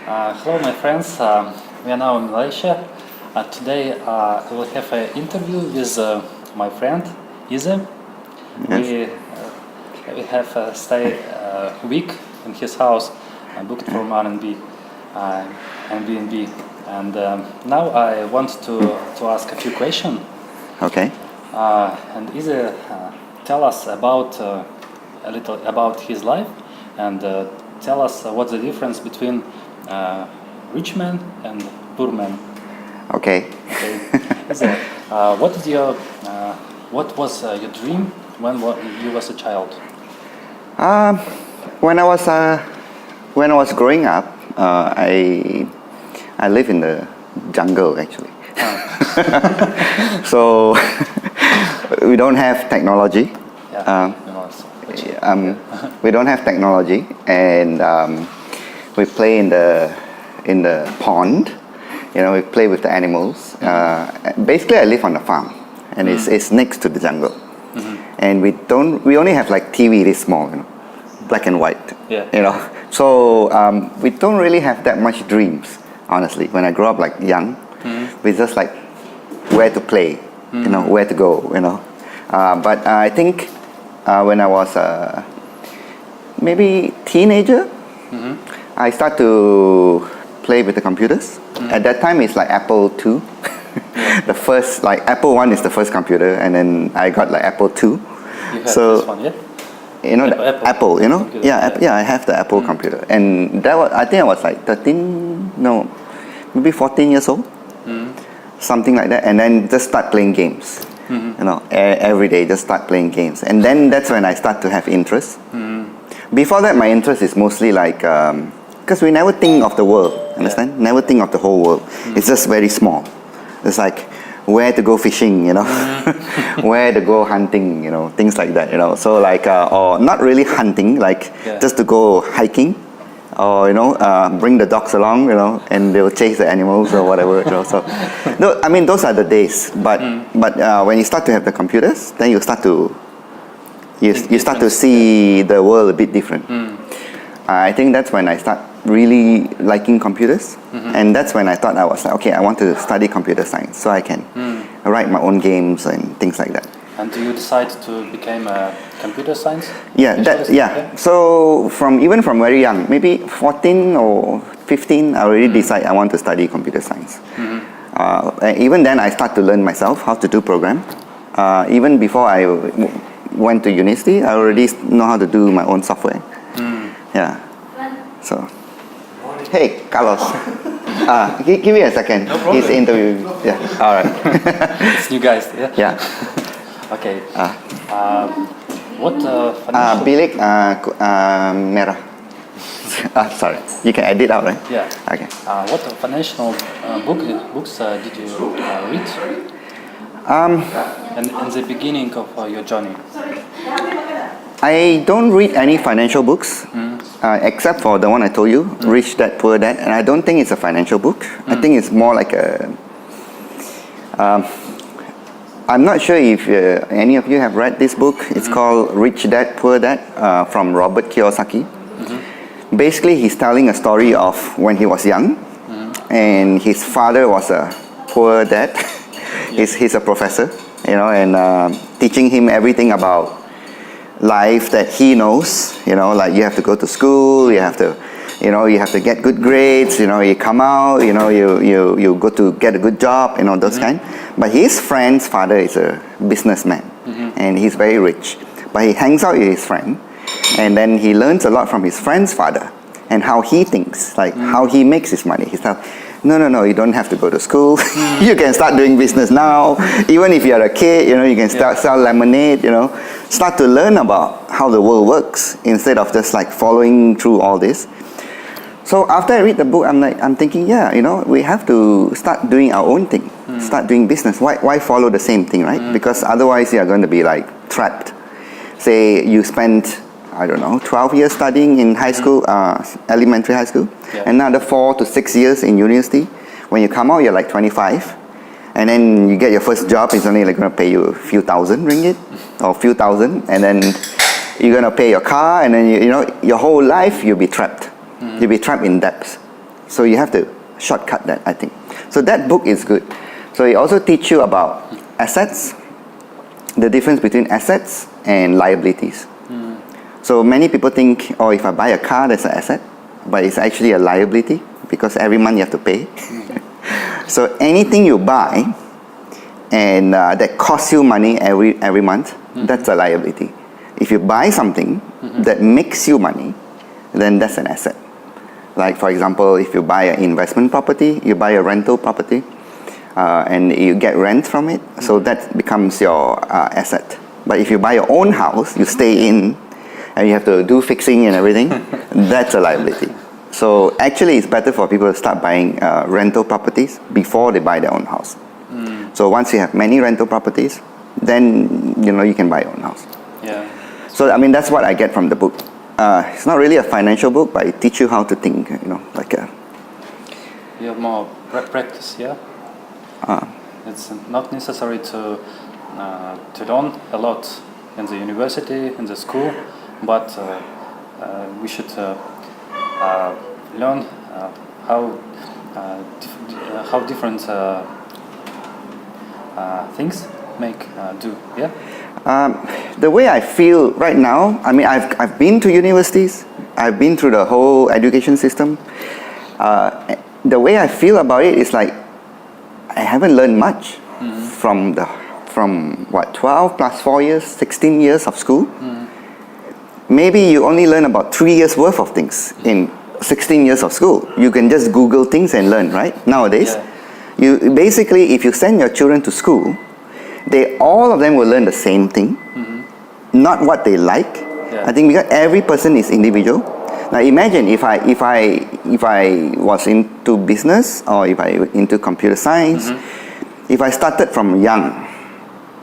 Hello, my friends. We are now in Malaysia. Today we will have an interview with my friend Ezer. Yes. We have stay a week in his house, booked from Airbnb, and now I want to ask a few questions. Okay. And Ezer, tell us about a little about his life, and tell us what's the difference between rich man and poor man. Okay. Ezer, what was your dream when you was a child? When I was growing up, I live in the jungle actually. So we don't have technology. We don't have technology, and we play in the pond. We play with the animals. Basically, I live on a farm, and it's next to the jungle. And we only have like TV this small, black and white. So we don't really have that much dreams, honestly. When I grew up like young, we just like where to play, where to go, But I think when I was maybe teenager, I start to play with the computers. At that time, it's like Apple II. The first, like Apple I is the first computer, and then I got like Apple II. You have this one, yeah? Apple, I have the Apple computer, and I think I was like 13, maybe 14 years old, something like that, and then just start playing games. Every day just start playing games, and then that's when I start to have interest. Before that, my interest is mostly like because we never think of the world, understand? Never think of the whole world. It's just very small. It's like where to go fishing, where to go hunting, things like that, So like, or not really hunting, like just to go hiking, or bring the dogs along, and they'll chase the animals or whatever, So, no, I mean those are the days. But when you start to have the computers, then you start to see the world a bit different. I think that's when I start really liking computers, and that's when I thought I was like, okay, I want to study computer science so I can write my own games and things like that. And do you decide to become a computer science? So even from very young, maybe 14 or 15, I already decide I want to study computer science. Even then, I start to learn myself how to do program. Even before I went to university, I already know how to do my own software. So, hey, Carlos. Give me a second. No problem. He's interviewing. All right. It's new guys. Yeah. Okay. What financial... Bilik merah. Sorry. You can edit out, right? Yeah. Okay. What financial books did you read? And in the beginning of your journey? I don't read any financial books, except for the one I told you, Rich Dad, Poor Dad, and I don't think it's a financial book. I think it's more like a... I'm not sure if any of you have read this book. It's called Rich Dad, Poor Dad from Robert Kiyosaki. Basically, he's telling a story of when he was young, and his father was a poor dad. He's a professor, and teaching him everything about life that he knows, like you have to go to school, you have to get good grades, you come out, you go to get a good job, those kind. But his friend's father is a businessman, and he's very rich. But he hangs out with his friend, and then he learns a lot from his friend's father and how he thinks, like how he makes his money. He's like, no, you don't have to go to school. You can start doing business now. Even if you're a kid, you can start sell lemonade, Start to learn about how the world works instead of just like following through all this. So after I read the book, I'm thinking, we have to start doing our own thing. Start doing business. Why follow the same thing, right? Because otherwise you are going to be like trapped. Say you spent, 12 years studying in high school, elementary high school, another 4 to 6 years in university. When you come out, you're like 25. And then you get your first job, it's only like going to pay you a few thousand ringgit or a few thousand, and then you're going to pay your car, and then your whole life you'll be trapped. You'll be trapped in debts. So you have to shortcut that, I think. So that book is good. So it also teach you about assets, the difference between assets and liabilities. So many people think, oh, if I buy a car, that's an asset, but it's actually a liability because every month you have to pay. So anything you buy and that costs you money every month, that's a liability. If you buy something that makes you money, then that's an asset. Like for example, if you buy an investment property, you buy a rental property, and you get rent from it, so that becomes your asset. But if you buy your own house, you stay in, and you have to do fixing and everything, that's a liability. So actually, it's better for people to start buying rental properties before they buy their own house. So once you have many rental properties, then you can buy your own house. Yeah. So I mean, that's what I get from the book. It's not really a financial book, but it teaches you how to think. Like a. You have more practice, yeah. It's not necessary to learn a lot in the university, in the school, but we should learn how different things make do. Yeah. The way I feel right now, I mean, I've been to universities, I've been through the whole education system. The way I feel about it is like I haven't learned much from 12 plus 4 years, 16 years of school. Maybe you only learn about 3 years worth of things in 16 years of school. You can just Google things and learn, right? Nowadays, you basically, if you send your children to school, all of them will learn the same thing, not what they like. I think because every person is individual. Now imagine if I was into business or if I into computer science, if I started from young,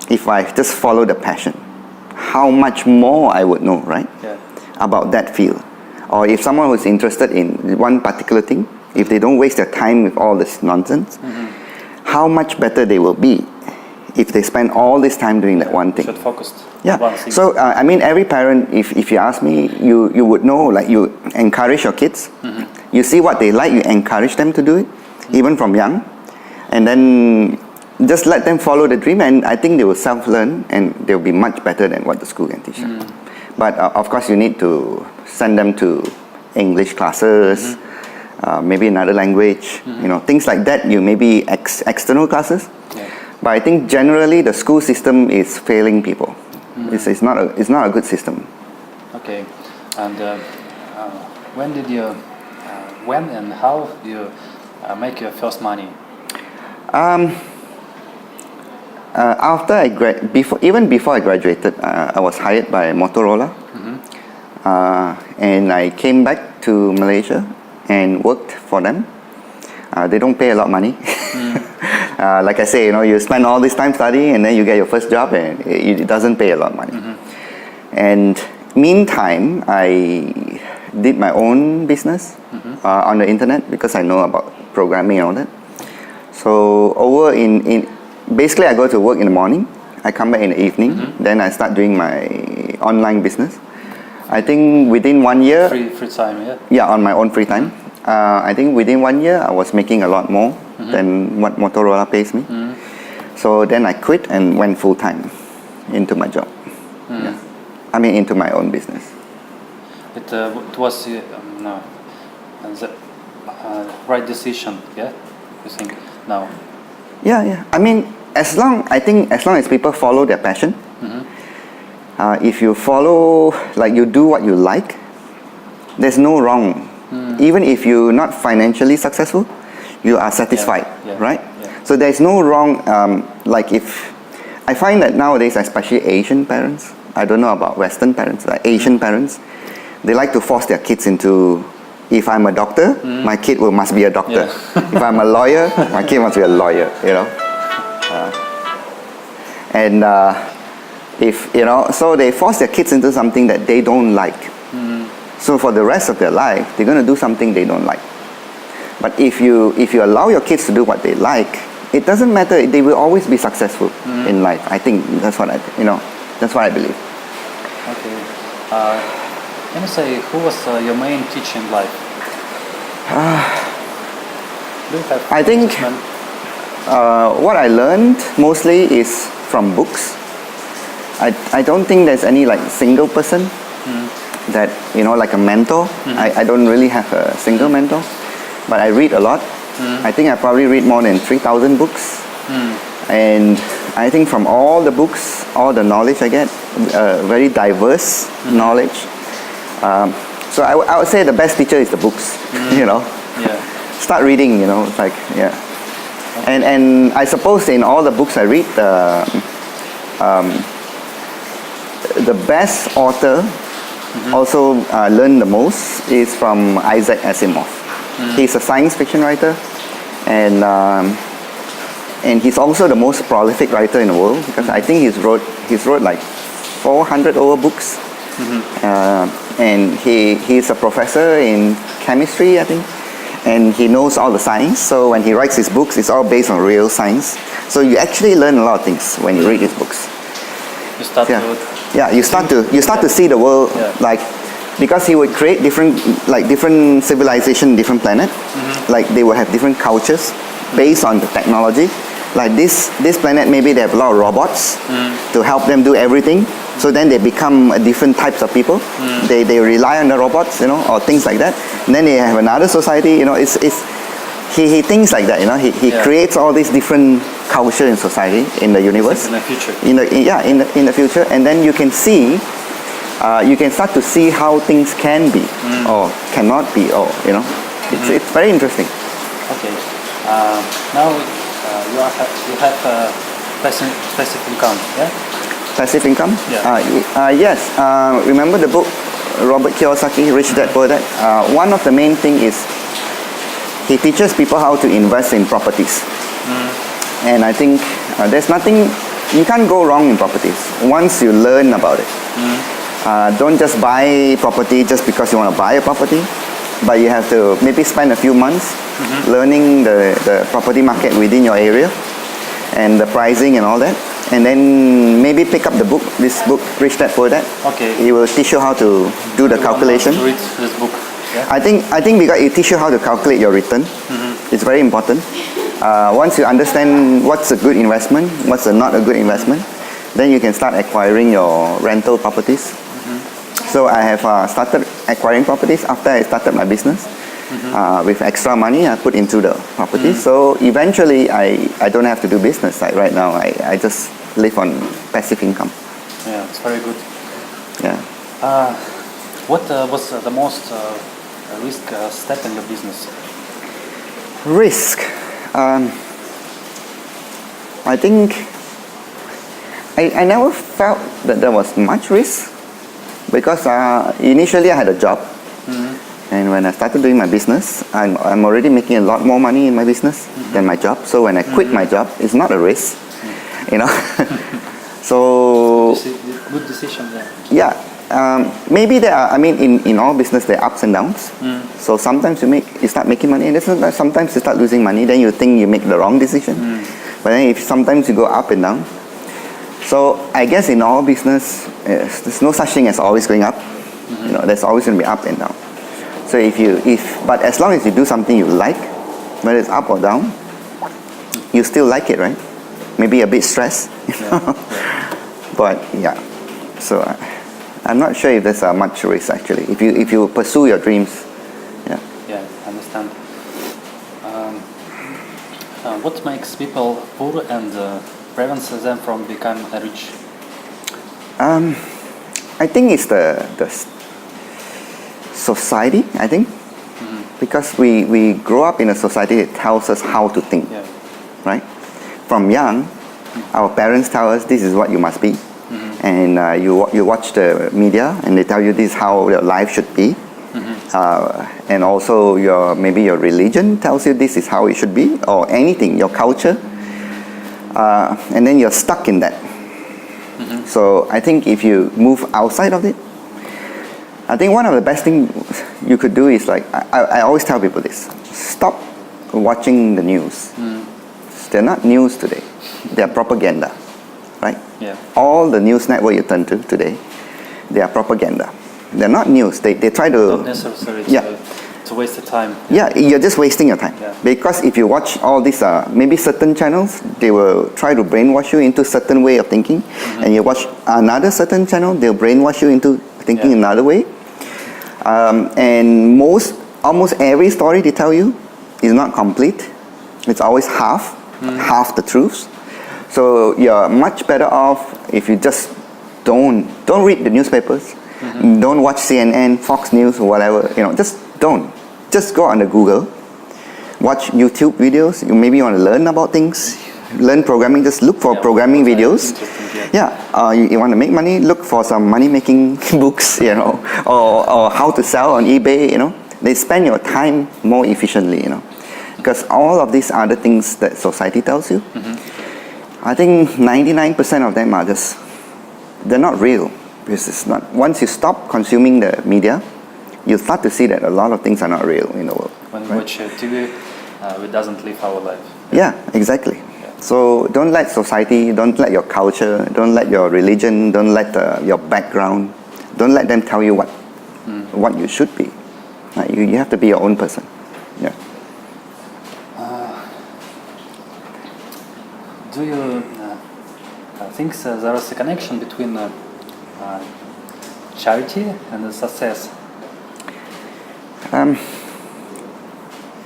if I just follow the passion, how much more I would know, right? About that field. Or if someone who's interested in one particular thing, if they don't waste their time with all this nonsense, how much better they will be if they spend all this time doing that one thing. Should focus. Yeah. So I mean, every parent, if you ask me, you would know, like you encourage your kids. You see what they like, you encourage them to do it, even from young, and then just let them follow the dream, and I think they will self-learn, and they'll be much better than what the school can teach them. But of course, you need to send them to English classes, maybe another language, things like that. You maybe external classes. But I think generally the school system is failing people. It's not a good system. Okay, and when and how you make your first money? Even before I graduated, I was hired by Motorola, and I came back to Malaysia and worked for them. They don't pay a lot of money. Like I say, you spend all this time studying and then you get your first job and it doesn't pay a lot of money. And meantime, I did my own business on the internet because I know about programming and all that. So basically I go to work in the morning, I come back in the evening, then I start doing my online business. I think within 1 year... Free time, yeah? Yeah, on my own free time. I think within 1 year I was making a lot more than what Motorola pays me. So then I quit and went full time into my job. I mean into my own business. It was the right decision, yeah? You think now? Yeah. I mean, as long as people follow their passion, if you follow, like you do what you like, there's no wrong. Even if you're not financially successful, you are satisfied, right? So there's no wrong. Like if I find that nowadays, especially Asian parents, I don't know about Western parents, like Asian parents, they like to force their kids into. If I'm a doctor, my kid must be a doctor. If I'm a lawyer, my kid must be a lawyer. So they force their kids into something that they don't like. So for the rest of their life, they're going to do something they don't like. But if you allow your kids to do what they like, it doesn't matter. They will always be successful in life. I think that's what that's what I believe. Okay. Can you say who was your main teacher in life? Do you have I think assessment? what I learned mostly is from books. I don't think there's any like single person that, you know, like a mentor. I don't really have a single mentor, but I read a lot. I think I probably read more than 3,000 books. And I think from all the books, all the knowledge I get, very diverse knowledge. So I would say the best teacher is the books, you know. Yeah. Start reading, you know, it's like, yeah. And I suppose in all the books I read, the best author also learn the most is from Isaac Asimov. He's a science fiction writer, and he's also the most prolific writer in the world, because I think he's wrote like 400 over books. And he's a professor in chemistry, I think, and he knows all the science. So when he writes his books, it's all based on real science. So you actually learn a lot of things when you read his books. You start You start to see the world, like, because he would create different civilization, different planet. Like they will have different cultures based on the technology. Like this planet, maybe they have a lot of robots to help them do everything. So then they become different types of people. They rely on the robots, you know, or things like that. And then they have another society, you know. He thinks like that, you know. He creates all these different culture in society, in the universe. In the future. In the future, and then you can see, you can start to see how things can be or cannot be, or you know, it's very interesting. Okay. Now you have passive income, yeah? Passive income? Yeah. Yes. Remember the book Robert Kiyosaki, Rich Dad Poor Dad? One of the main thing is he teaches people how to invest in properties. And I think there's nothing, you can't go wrong in properties once you learn about it. Don't just buy property just because you want to buy a property, but you have to maybe spend a few months learning the property market within your area and the pricing and all that. And then maybe pick up this book, Rich Dad Poor Dad. Okay. It will teach you how to do the calculation. To read this book. Yeah? I think because it teaches you how to calculate your return. It's very important. Once you understand what's a good investment, what's not a good investment, then you can start acquiring your rental properties. So I have started acquiring properties after I started my business. With extra money I put into the property. So eventually I don't have to do business. Like right now I just live on passive income. Yeah, it's very good. Yeah. What was the most risk step in your business? Risk. I think I never felt that there was much risk, because initially I had a job. And when I started doing my business, I'm already making a lot more money in my business than my job. So when I quit my job, it's not a risk, you know. So good decision there. Yeah, maybe there are. I mean, in all business there are ups and downs. So sometimes you start making money, and sometimes you start losing money. Then you think you make the wrong decision. But then sometimes you go up and down. So I guess in all business, there's no such thing as always going up. You know, there's always going to be up and down. So but as long as you do something you like, whether it's up or down, you still like it, right? Maybe a bit stressed, but yeah. So I'm not sure if there's much risk actually. If you pursue your dreams, yeah. Yeah, I understand. What makes people poor and prevents them from becoming rich? I think it's the society, I think, because we grow up in a society that tells us how to think, right? From young, our parents tell us this is what you must be, and you watch the media and they tell you this is how your life should be, and also maybe your religion tells you this is how it should be, or anything, your culture, and then you're stuck in that. So I think if you move outside of it, I think one of the best things you could do is, like, I always tell people this: stop watching the news. They're not news today; they're propaganda, right? Yeah. All the news network you turn to today, they are propaganda. They're not news. They try to. Not necessarily. to waste the time. Yeah, you're just wasting your time. Yeah. Because if you watch all these, maybe certain channels, they will try to brainwash you into certain way of thinking, and you watch another certain channel, they'll brainwash you into thinking another way. And almost every story they tell you is not complete. It's always half the truths. So you're much better off if you just don't read the newspapers, don't watch CNN, Fox News, or whatever. Just don't. Just go on the Google, watch YouTube videos. You maybe want to learn about things, learn programming. Just look for programming videos. You want to make money? Look for some money-making books. Or how to sell on eBay. They spend your time more efficiently. Because all of these other things that society tells you, I think 99% of them are they're not real. Because it's not. Once you stop consuming the media, you start to see that a lot of things are not real in the world. When we watch TV, it doesn't live our life. Yeah, exactly. Yeah. So don't let society, don't let your culture, don't let your religion, don't let your background, don't let them tell you what you should be. You have to be your own person. Yeah. Do you think there is a connection between charity and success?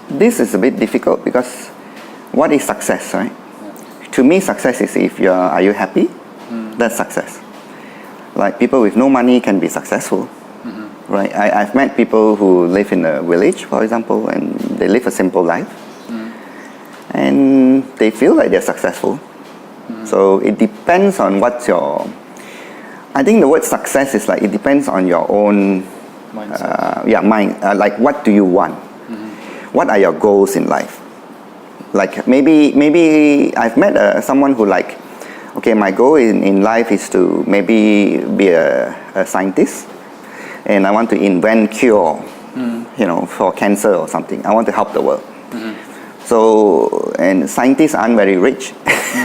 This is a bit difficult because what is success, right? Yeah. To me, success is are you happy? That's success. Like people with no money can be successful, right? I've met people who live in a village, for example, and they live a simple life, and they feel like they're successful. So it depends on I think the word success is like it depends on your own mindset. Like what do you want? What are your goals in life? Like maybe I've met someone who okay, my goal in life is to maybe be a scientist, and I want to invent cure, for cancer or something. I want to help the world. So, and scientists aren't very rich,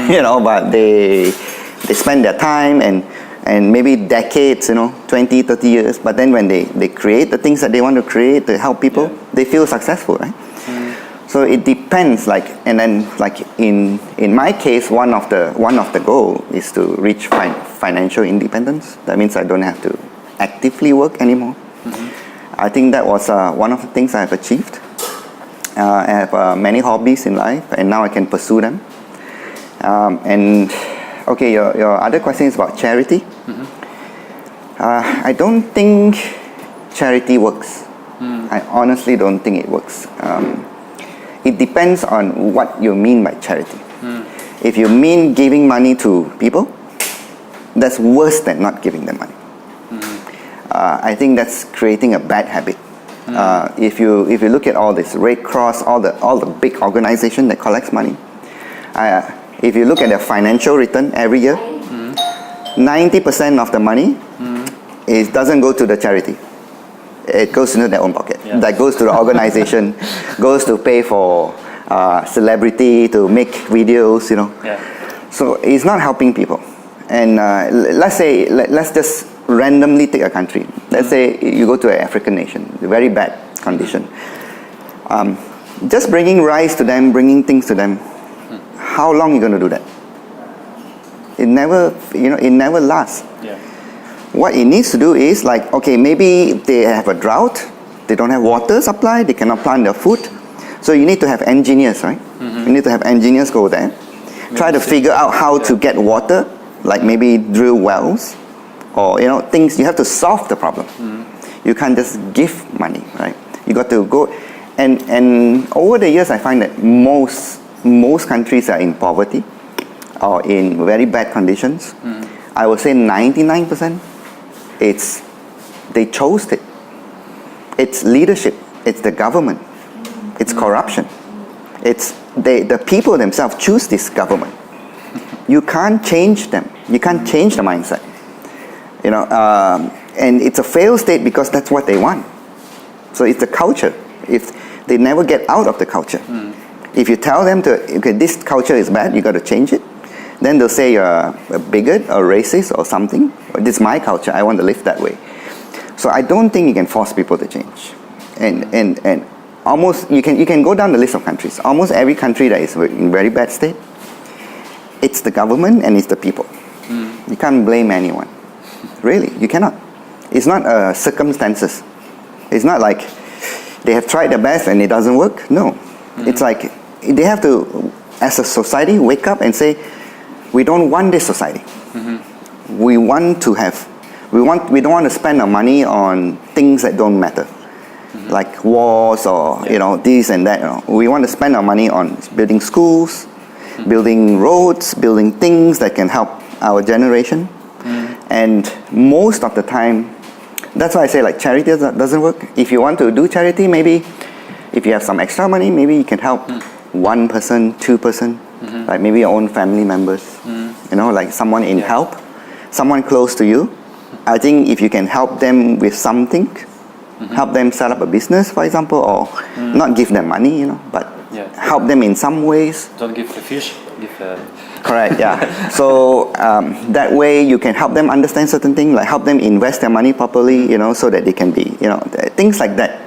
but they spend their time and maybe decades, 20, 30 years. But then when they create the things that they want to create to help people, they feel successful, right? So it depends, and then in my case, one of the goal is to reach financial independence. That means I don't have to actively work anymore. I think that was one of the things I've achieved. I have many hobbies in life, and now I can pursue them. And okay, your other question is about charity. I don't think charity works. I honestly don't think it works. It depends on what you mean by charity. If you mean giving money to people, that's worse than not giving them money. I think that's creating a bad habit. If you look at all this Red Cross, all the big organization that collects money, if you look at their financial return every year, 90% of the money doesn't go to the charity. It goes into their own pocket. Yeah. That goes to the organization, goes to pay for celebrity to make videos, Yeah. So it's not helping people. And let's just randomly take a country. Let's say you go to an African nation, very bad condition. Just bringing rice to them, bringing things to them. How long are you going to do that? It never lasts. Yeah. What it needs to do is okay, maybe they have a drought, they don't have water supply, they cannot plant their food. So you need to have engineers, right? You need to have engineers go there, try to figure out how to get water, like maybe drill wells, or things. You have to solve the problem. You can't just give money, right? You got to go, and over the years I find that most countries are in poverty or in very bad conditions. I would say 99%. They chose it. It's leadership. It's the government. It's corruption. It's the people themselves choose this government. You can't change them. You can't change the mindset. And it's a failed state because that's what they want. So it's the culture. If they never get out of the culture. If you tell them okay, this culture is bad, you got to change it. Then they'll say you're a bigot or racist or something. This is my culture. I want to live that way. So I don't think you can force people to change. and almost you can go down the list of countries. Almost every country that is in very bad state, it's the government and it's the people. You can't blame anyone. Really, you cannot. It's not circumstances. It's not like they have tried their best and it doesn't work. No, it's like they have to, as a society, wake up and say, we don't want this society. We want to have. We don't want to spend our money on things that don't matter, like wars or this and that. We want to spend our money on building schools, building roads, building things that can help our generation. And most of the time, that's why I say like charity doesn't work. If you want to do charity, maybe if you have some extra money, maybe you can help one person, two person, like maybe your own family members. Like someone in help, someone close to you. I think if you can help them with something, help them set up a business, for example, or not give them money, but help them in some ways. Don't give the fish, give Correct, yeah. So that way you can help them understand certain things, like help them invest their money properly, so that they can be, things like that.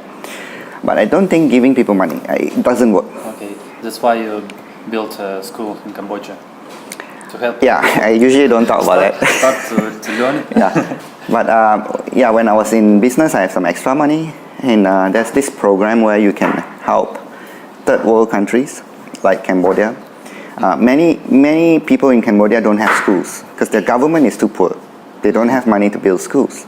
But I don't think giving people money, it doesn't work. Okay, that's why you built a school in Cambodia. To help. Yeah, I usually don't talk about that. Start to learn. Yeah, but when I was in business, I have some extra money, and there's this program where you can help third world countries like Cambodia. Many people in Cambodia don't have schools because their government is too poor. They don't have money to build schools.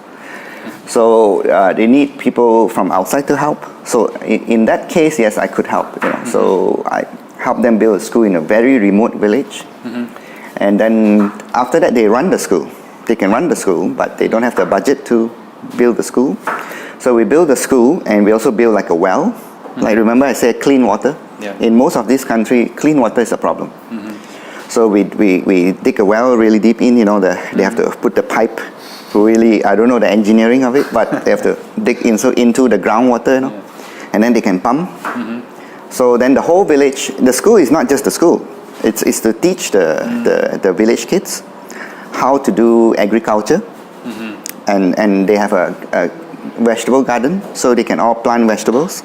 So they need people from outside to help. So in that case, yes, I could help. So I helped them build a school in a very remote village. And then after that, they run the school. They can run the school, but they don't have the budget to build the school. So we build the school, and we also build like a well. Like remember I said clean water? Yeah. In most of this country, clean water is a problem. So we dig a well really deep in, they have to put the pipe really, I don't know the engineering of it, but they have to dig into the groundwater, and then they can pump. So then the whole village, the school is not just the school. It's to teach the village kids how to do agriculture, and they have a vegetable garden, so they can all plant vegetables.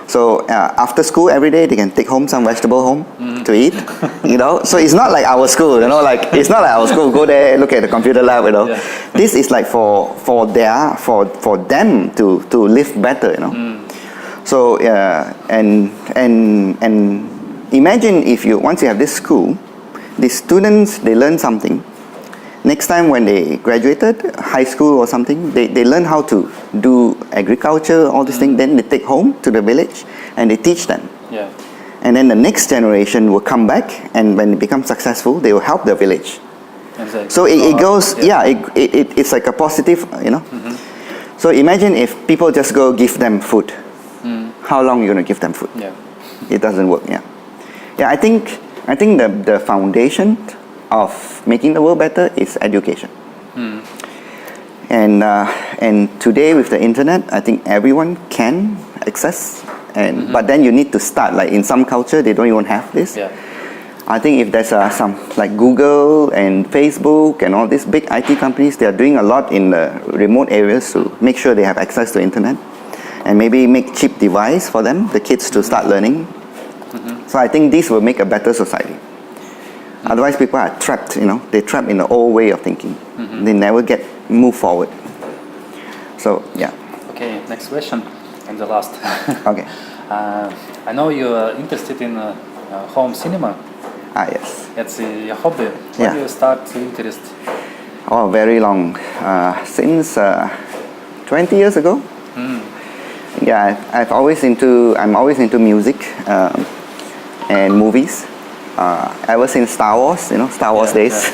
So after school every day they can take home some vegetable home to eat, So it's not like our school, like it's not like our school. Go there, look at the computer lab, This is like for them to live better, So and imagine if once you have this school, the students, they learn something. Next time when they graduated, high school or something, they learn how to do agriculture, all these things. Then they take home to the village and they teach them. Yeah. And then the next generation will come back, and when they become successful, they will help the village. Exactly. So it goes, it's like a positive, So imagine if people just go give them food. How long are you going to give them food? Yeah. It doesn't work, Yeah, I think the foundation of making the world better is education. And today with the internet, I think everyone can access. But then you need to start. Like in some culture, they don't even have this. Yeah. I think if there's some like Google and Facebook and all these big IT companies, they are doing a lot in the remote areas to make sure they have access to internet, and maybe make cheap device for them, the kids to start learning. So I think this will make a better society. Otherwise, people are trapped, they're trapped in the old way of thinking. They never move forward. So, yeah. Okay, next question, and the last. Okay. I know you are interested in home cinema. Yes. It's your hobby. When do you start interest? Oh, very long. Since 20 years ago. Yeah, I'm always into music and movies. Ever since Star Wars, Star Wars days,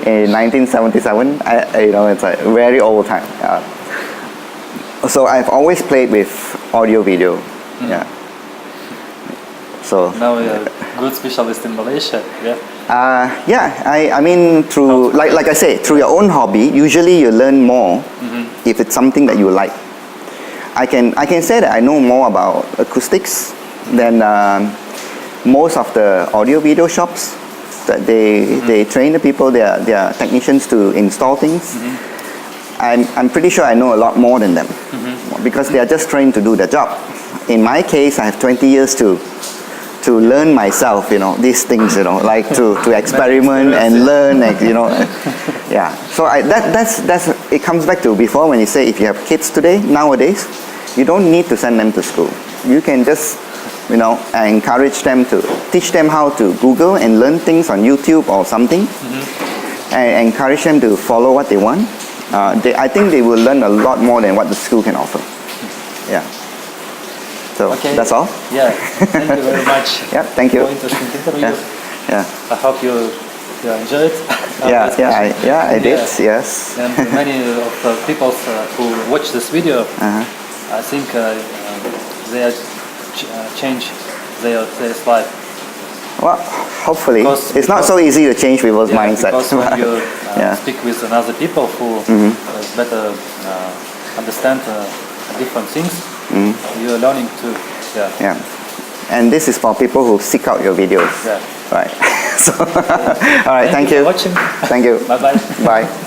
in 1977, it's a very old time. So I've always played with audio video. Yeah. So now you're a good specialist in Malaysia. I mean through like I say, through your own hobby, usually you learn more if it's something that you like. I can say that I know more about acoustics than most of the audio video shops. That they train the people, they are technicians to install things. I'm pretty sure I know a lot more than them. because they are just trained to do their job. In my case, I have 20 years to learn myself, these things, like to experiment and learn, yeah. So that's it comes back to before when you say if you have kids today, nowadays, you don't need to send them to school. You can just, encourage them to teach them how to Google and learn things on YouTube or something, and encourage them to follow what they want. I think they will learn a lot more than what the school can offer. Yeah. So that's all. Yeah. Thank you very much. Yeah. Thank you. For interesting interview. Yeah. I hope you enjoyed it. I did. Yes. And many of the people who watch this video, I think they are change their life. Well, hopefully. It's not so easy to change people's mindsets. Because when you speak with other people who better understand different things, you are learning to. Yeah. And this is for people who seek out your videos. Yeah. Right. So, all right. Thank you. For watching. Thank you. Bye bye. Bye.